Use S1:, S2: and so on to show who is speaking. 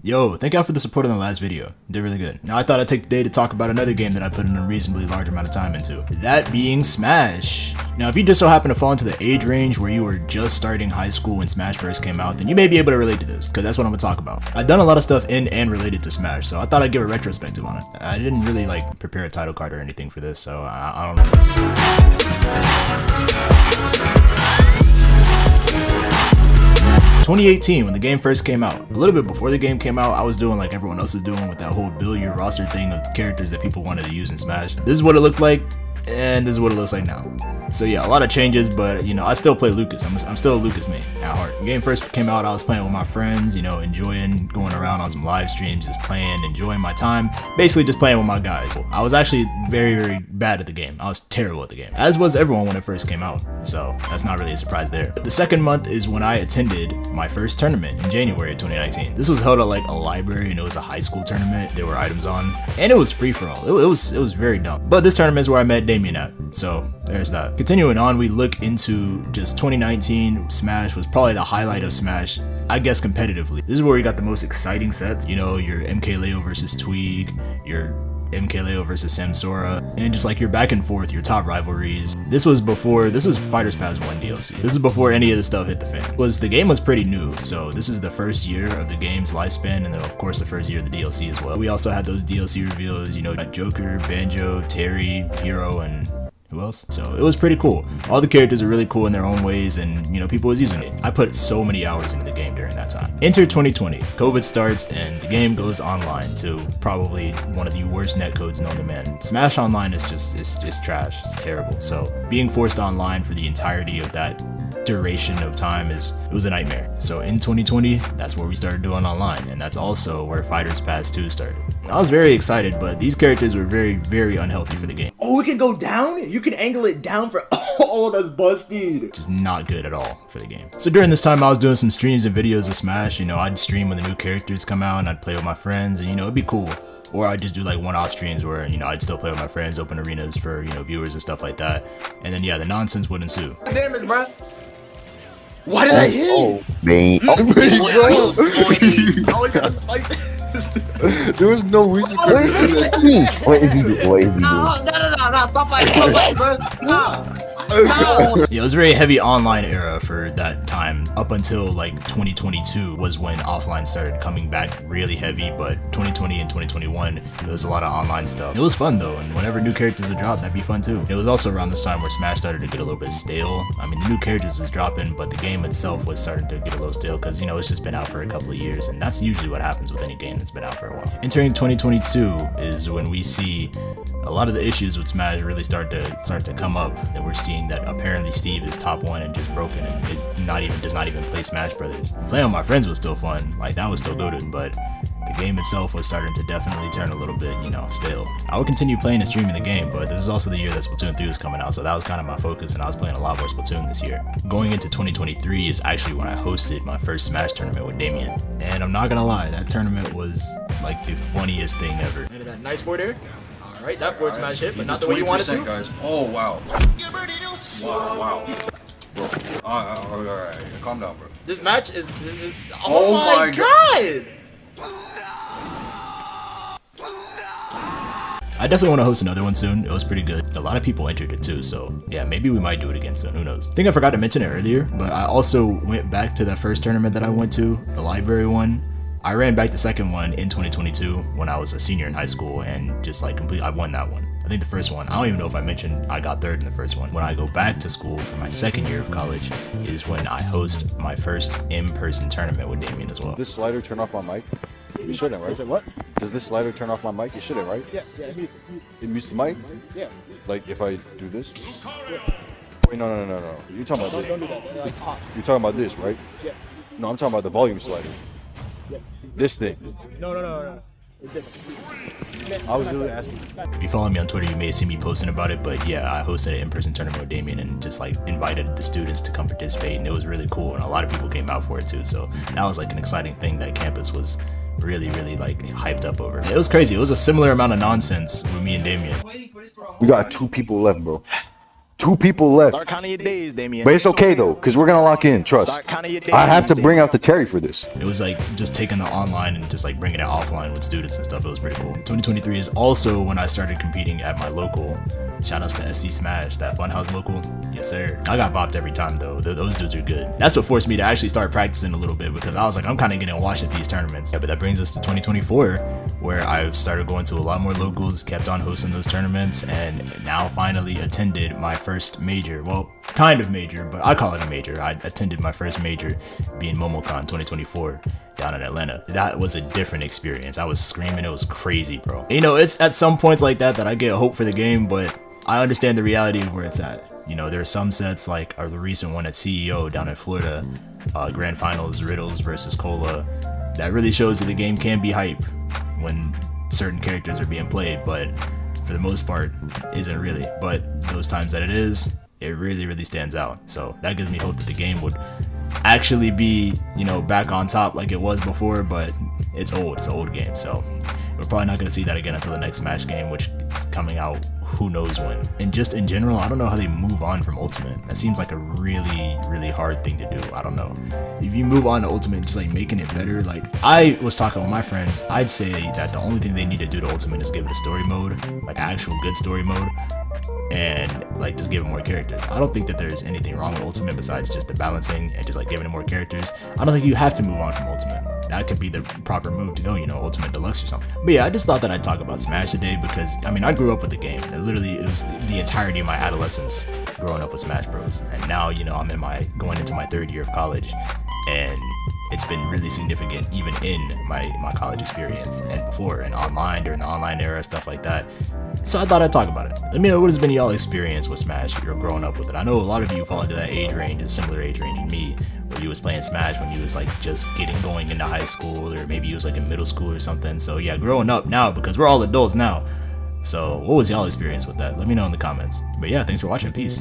S1: Yo, thank y'all for the support on the last video. Did really good. Now I thought I'd take the day to talk about another game that I put in a reasonably large amount of time into. That being Smash. Now if you just so happen to fall into the age range where you were just starting high school when Smash first came out, then you may be able to relate to this, because that's what I'm gonna talk about. I've done a lot of stuff in and related to Smash, so I thought I'd give a retrospective on it. I didn't really like prepare a title card or anything for this, so I don't know. 2018, when the game first came out. A little bit before the game came out, I was doing like everyone else is doing with that whole build your roster thing of characters that people wanted to use in Smash. This is what it looked like, and this is what it looks like now. So yeah, a lot of changes, but you know, I still play Lucas. I'm still a Lucas main at heart. The game first came out, I was playing with my friends, you know, enjoying going around on some live streams, just playing, enjoying my time, basically just playing with my guys. I was actually very, very bad at the game. I was terrible at the game, as was everyone when it first came out, so that's not really a surprise there. The second month is when I attended my first tournament in January of 2019. This was held at like a library, and it was a high school tournament. There were items on, and it was free for all. It was very dumb. But this tournament is where I met Damien at, so there's that. Continuing on, we look into just 2019. Smash was probably the highlight of Smash, I guess, competitively. This is where we got the most exciting sets. You know, your MKLeo versus Tweeg, your MKLeo versus Samsora, and just like your back and forth, your top rivalries. This was Fighters Pass 1 DLC. This is before any of the stuff hit the fan. The game was pretty new, so this is the first year of the game's lifespan, and then of course the first year of the DLC as well. We also had those DLC reveals, you know, Joker, Banjo, Terry, Hero, and who else? So it was pretty cool. All the characters are really cool in their own ways, and you know, people was using it. I put so many hours into the game during that time. Enter 2020. COVID starts and the game goes online to probably one of the worst netcodes known to man. Smash Online is just trash. It's terrible. So being forced online for the entirety of that duration of time it was a nightmare. So in 2020, that's where we started doing online, and that's also where Fighters Pass 2 started. I was very excited, but these characters were very, very unhealthy for the game.
S2: Oh, it can go down? You can angle it down for oh, that's busted.
S1: Just not good at all for the game. So during this time, I was doing some streams and videos of Smash. You know, I'd stream when the new characters come out, and I'd play with my friends, and you know, it'd be cool. Or I'd just do like one-off streams where, you know, I'd still play with my friends, open arenas for, you know, viewers and stuff like that. And then yeah, the nonsense would ensue.
S2: Damn it, bro. Why did I hit?
S3: Oh, man. There was no reason for it.
S2: What is he doing? No, stop fighting, bro. No.
S1: Yeah, it was a very heavy online era for that time, up until like 2022 was when offline started coming back really heavy, but 2020 and 2021, there was a lot of online stuff. It was fun though, and whenever new characters would drop, that'd be fun too. It was also around this time where Smash started to get a little bit stale. I mean, the new characters was dropping, but the game itself was starting to get a little stale because, you know, it's just been out for a couple of years, and that's usually what happens with any game that's been out for a while. Entering 2022 is when we see a lot of the issues with Smash really start to come up, that we're seeing that apparently Steve is top 1 and just broken and does not even play Smash Brothers. Playing with my friends was still fun, like that was still goated, but the game itself was starting to definitely turn a little bit, you know, stale. I would continue playing and streaming the game, but this is also the year that Splatoon 3 was coming out, so that was kind of my focus, and I was playing a lot more Splatoon this year. Going into 2023 is actually when I hosted my first Smash tournament with Damien, and I'm not gonna lie, that tournament was like the funniest thing ever.
S2: Into that nice board there. Alright, that forward smash hit, but not the way you wanted to.
S3: Guys. Oh, wow. Wow. Bro. Alright, calm down, bro.
S2: This match is oh my god!
S1: I definitely want to host another one soon. It was pretty good. A lot of people entered it too, so yeah, maybe we might do it again soon. Who knows? I think I forgot to mention it earlier, but I also went back to that first tournament that I went to, the library one. I ran back the second one in 2022 when I was a senior in high school, and just like I won that one. I think the first one, I don't even know if I mentioned I got third in the first one. When I go back to school for my second year of college is when I host my first in-person tournament with Damien as well.
S3: Does this slider turn off my mic? You shouldn't, right? Say what? Does this slider turn off my mic? You shouldn't, right?
S4: Yeah, it mutes it.
S3: It mutes the mic?
S4: Yeah.
S3: Like if I do this?
S4: Yeah.
S3: Wait, no. You're talking about
S4: Don't
S3: this.
S4: do that. They're like hot.
S3: You're talking about this, right?
S4: Yeah.
S3: No, I'm talking about the volume slider.
S4: Yes.
S3: This thing.
S4: No. It's different.
S3: I was really asking.
S1: If you follow me on Twitter, you may have seen me posting about it, but yeah, I hosted an in-person tournament with Damien and just like invited the students to come participate, and it was really cool, and a lot of people came out for it too, so that was like an exciting thing that campus was really like hyped up over. It was crazy. It was a similar amount of nonsense with me and Damien.
S3: We got 2 people left, bro.
S5: 2 people left.
S6: Start counting your days, Damien.
S5: But it's okay though, because we're gonna lock in. Trust.
S6: Start counting your days.
S5: I have to bring out the Terry for this.
S1: It was like just taking the online and just like bringing it offline with students and stuff. It was pretty cool. 2023 is also when I started competing at my local. Shout outs to SC Smash, that Funhouse local. Yes, sir. I got bopped every time though. Those dudes are good. That's what forced me to actually start practicing a little bit, because I was like, I'm kind of getting washed at these tournaments. Yeah, but that brings us to 2024, where I've started going to a lot more locals, kept on hosting those tournaments, and now finally attended my first major. Well, kind of major, but I call it a major. I attended my first major, being MomoCon 2024. Down in Atlanta. That was a different experience. I was screaming. It was crazy, bro. You know, it's at some points like that I get hope for the game, but I understand the reality of where it's at. You know, there are some sets like the recent one at CEO down in Florida, Grand Finals, Riddles versus Cola, that really shows that the game can be hype when certain characters are being played, but for the most part, isn't really. But those times that it is, it really standds out. So that gives me hope that the game would actually be, you know, back on top like it was before, but it's old. It's an old game, so we're probably not going to see that again until the next Smash game, which is coming out who knows when. And just in general, I don't know how they move on from Ultimate. That seems like a really hard thing to do. I don't know. If you move on to Ultimate, just like making it better, like I was talking with my friends, I'd say that the only thing they need to do to Ultimate is give it a story mode, like actual good story mode, and like just give it more characters. I don't think that there's anything wrong with Ultimate besides just the balancing and just like giving it more characters. I don't think you have to move on from Ultimate. That could be the proper move to go, you know, Ultimate Deluxe or something. But yeah, I just thought that I'd talk about Smash today because, I mean, I grew up with the game. It was the entirety of my adolescence growing up with Smash Bros. And now, you know, I'm going into my 3rd year of college, and it's been really significant even in my college experience and before and online, during the online era, stuff like that. So I thought I'd talk about it. Let me know what has been y'all experience with Smash. You're growing up with it. I know a lot of you fall into that age range, a similar age range in me, where you was playing Smash when you was like just going into high school, or maybe you was like in middle school or something. So yeah, growing up now, because we're all adults now. So what was y'all experience with that? Let me know in the comments. But yeah, thanks for watching. Peace.